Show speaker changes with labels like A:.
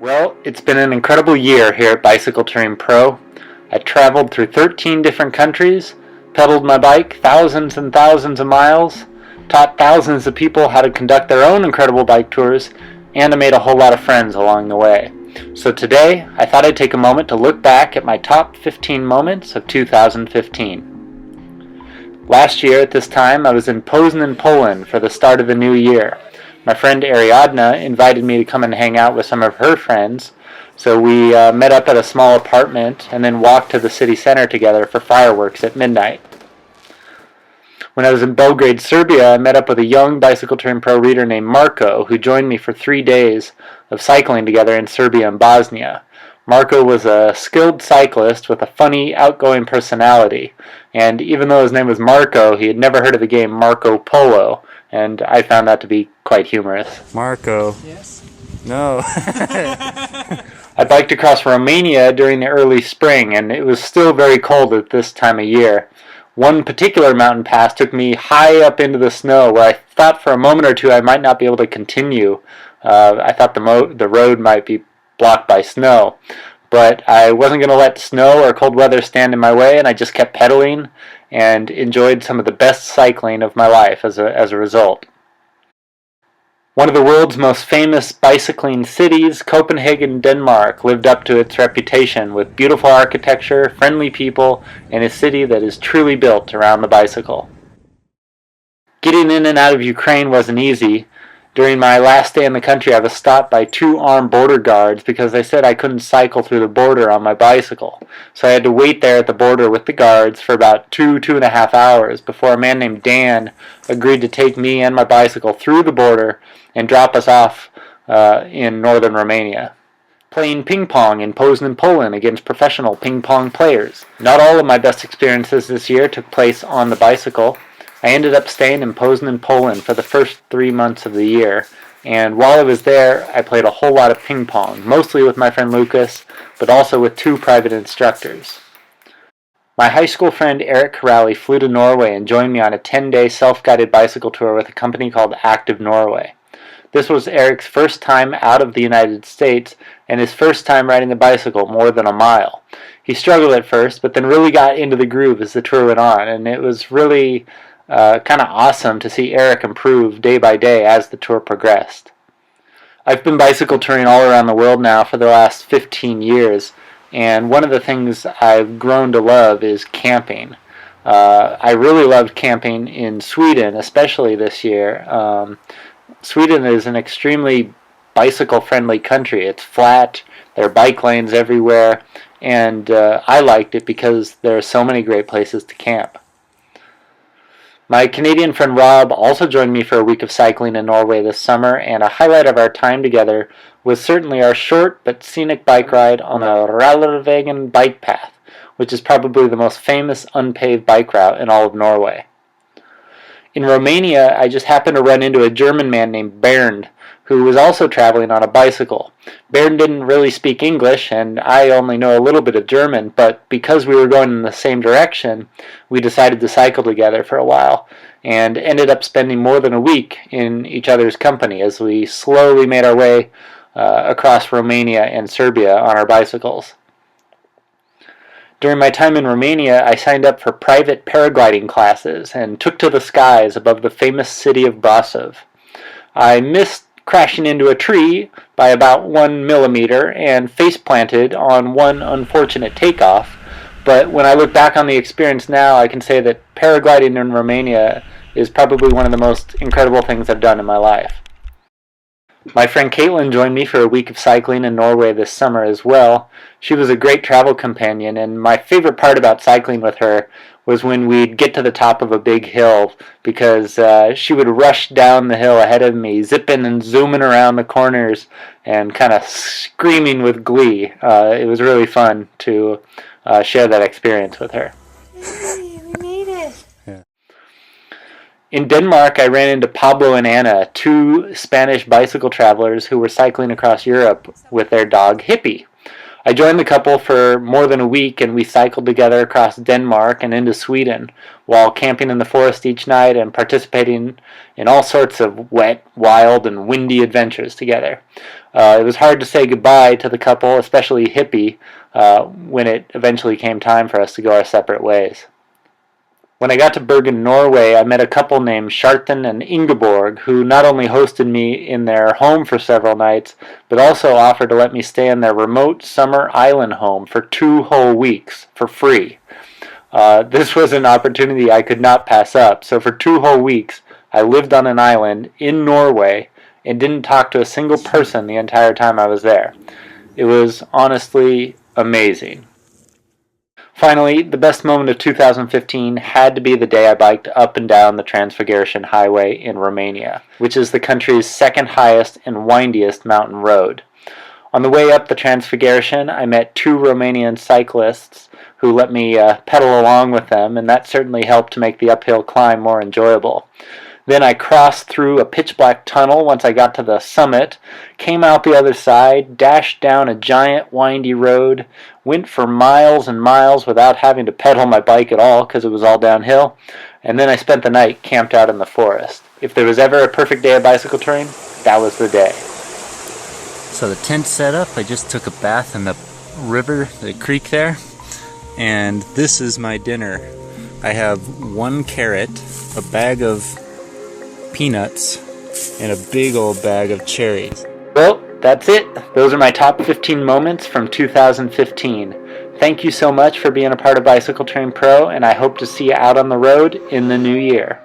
A: Well, it's been an incredible year here at Bicycle Touring Pro. I traveled through 13 different countries, pedaled my bike thousands and thousands of miles, taught thousands of people how to conduct their own incredible bike tours, and I made a whole lot of friends along the way. So today, I thought I'd take a moment to look back at my top 15 moments of 2015. Last year at this time, I was in Poznan, Poland for the start of the new year. My friend Ariadna invited me to come and hang out with some of her friends, so we met up at a small apartment and then walked to the city center together for fireworks at midnight. When I was in Belgrade, Serbia, I met up with a young Bicycle Touring Pro reader named Marko, who joined me for 3 days of cycling together in Serbia and Bosnia. Marko was a skilled cyclist with a funny, outgoing personality, and even though his name was Marko, he had never heard of the game Marco Polo, and I found that to be quite humorous.
B: Marko.
C: Yes?
B: No.
A: I biked across Romania during the early spring, and it was still very cold at this time of year. One particular mountain pass took me high up into the snow, where I thought for a moment or two I might not be able to continue. I thought the road might be blocked by snow. But I wasn't going to let snow or cold weather stand in my way, and I just kept pedaling and enjoyed some of the best cycling of my life as a result. One of the world's most famous bicycling cities, Copenhagen, Denmark, lived up to its reputation with beautiful architecture, friendly people, and a city that is truly built around the bicycle. Getting in and out of Ukraine wasn't easy. During my last day in the country, I was stopped by 2 armed border guards because they said I couldn't cycle through the border on my bicycle. So I had to wait there at the border with the guards for about 2.5 hours before a man named Dan agreed to take me and my bicycle through the border and drop us off in northern Romania. Playing ping-pong in Poznan, Poland against professional ping-pong players. Not all of my best experiences this year took place on the bicycle. I ended up staying in Poznan, Poland for the first 3 months of the year, and while I was there, I played a whole lot of ping pong, mostly with my friend Lucas, but also with 2 private instructors. My high school friend Eric Corrali flew to Norway and joined me on a 10-day self-guided bicycle tour with a company called Active Norway. This was Eric's first time out of the United States and his first time riding the bicycle more than a mile. He struggled at first, but then really got into the groove as the tour went on, and it was really kind of awesome to see Eric improve day by day as the tour progressed. I've been bicycle touring all around the world now for the last 15 years, and one of the things I've grown to love is camping. I really loved camping in Sweden, especially this year. Sweden is an extremely bicycle-friendly country. It's flat, there are bike lanes everywhere, and I liked it because there are so many great places to camp. My Canadian friend Rob also joined me for a week of cycling in Norway this summer, and a highlight of our time together was certainly our short but scenic bike ride on the RALLARVEGEN bike path, which is probably the most famous unpaved bike route in all of Norway. In Romania, I just happened to run into a German man named BERND, who was also traveling on a bicycle. BERND didn't really speak English, and I only know a little bit of German, but because we were going in the same direction, we decided to cycle together for a while, and ended up spending more than a week in each other's company as we slowly made our way across Romania and Serbia on our bicycles. During my time in Romania, I signed up for private paragliding classes and took to the skies above the famous city of BRASOV. I missed crashing into a tree by about 1 millimeter and face planted on one unfortunate takeoff, but when I look back on the experience now, I can say that paragliding in Romania is probably one of the most incredible things I've done in my life. My friend KATELYN joined me for a week of cycling in Norway this summer as well. She was a great travel companion, and my favorite part about cycling with her was when we'd get to the top of a big hill, because she would rush down the hill ahead of me, zipping and zooming around the corners and kind of screaming with glee. It was really fun to share that experience with her.
C: Yay, we made it!
B: Yeah.
A: In Denmark, I ran into Pablo and Anna, 2 Spanish bicycle travelers who were cycling across Europe with their dog, HIPPIE. I joined the couple for more than a week, and we cycled together across Denmark and into Sweden, while camping in the forest each night and participating in all sorts of wet, wild, and windy adventures together. It was hard to say goodbye to the couple, especially Hippie, when it eventually came time for us to go our separate ways. When I got to Bergen, Norway, I met a couple named Kjartan and Ingeborg, who not only hosted me in their home for several nights, but also offered to let me stay in their remote summer island home for 2 whole weeks for free. This was an opportunity I could not pass up, so for 2 whole weeks I lived on an island in Norway and didn't talk to a single person the entire time I was there. It was honestly amazing. Finally, the best moment of 2015 had to be the day I biked up and down the Transfagarasan Highway in Romania, which is the country's second highest and windiest mountain road. On the way up the Transfagarasan, I met 2 Romanian cyclists who let me pedal along with them, and that certainly helped to make the uphill climb more enjoyable. Then I crossed through a pitch-black tunnel once I got to the summit, came out the other side, dashed down a giant windy road, went for miles and miles without having to pedal my bike at all because it was all downhill, and then I spent the night camped out in the forest. If there was ever a perfect day of bicycle touring, that was the day.
B: So the tent's set up. I just took a bath in the river, the creek there, and this is my dinner. I have 1 carrot, a bag of peanuts, and a big old bag of cherries.
A: Well, that's it. Those are my top 15 moments from 2015. Thank you so much for being a part of Bicycle Touring Pro, and I hope to see you out on the road in the new year.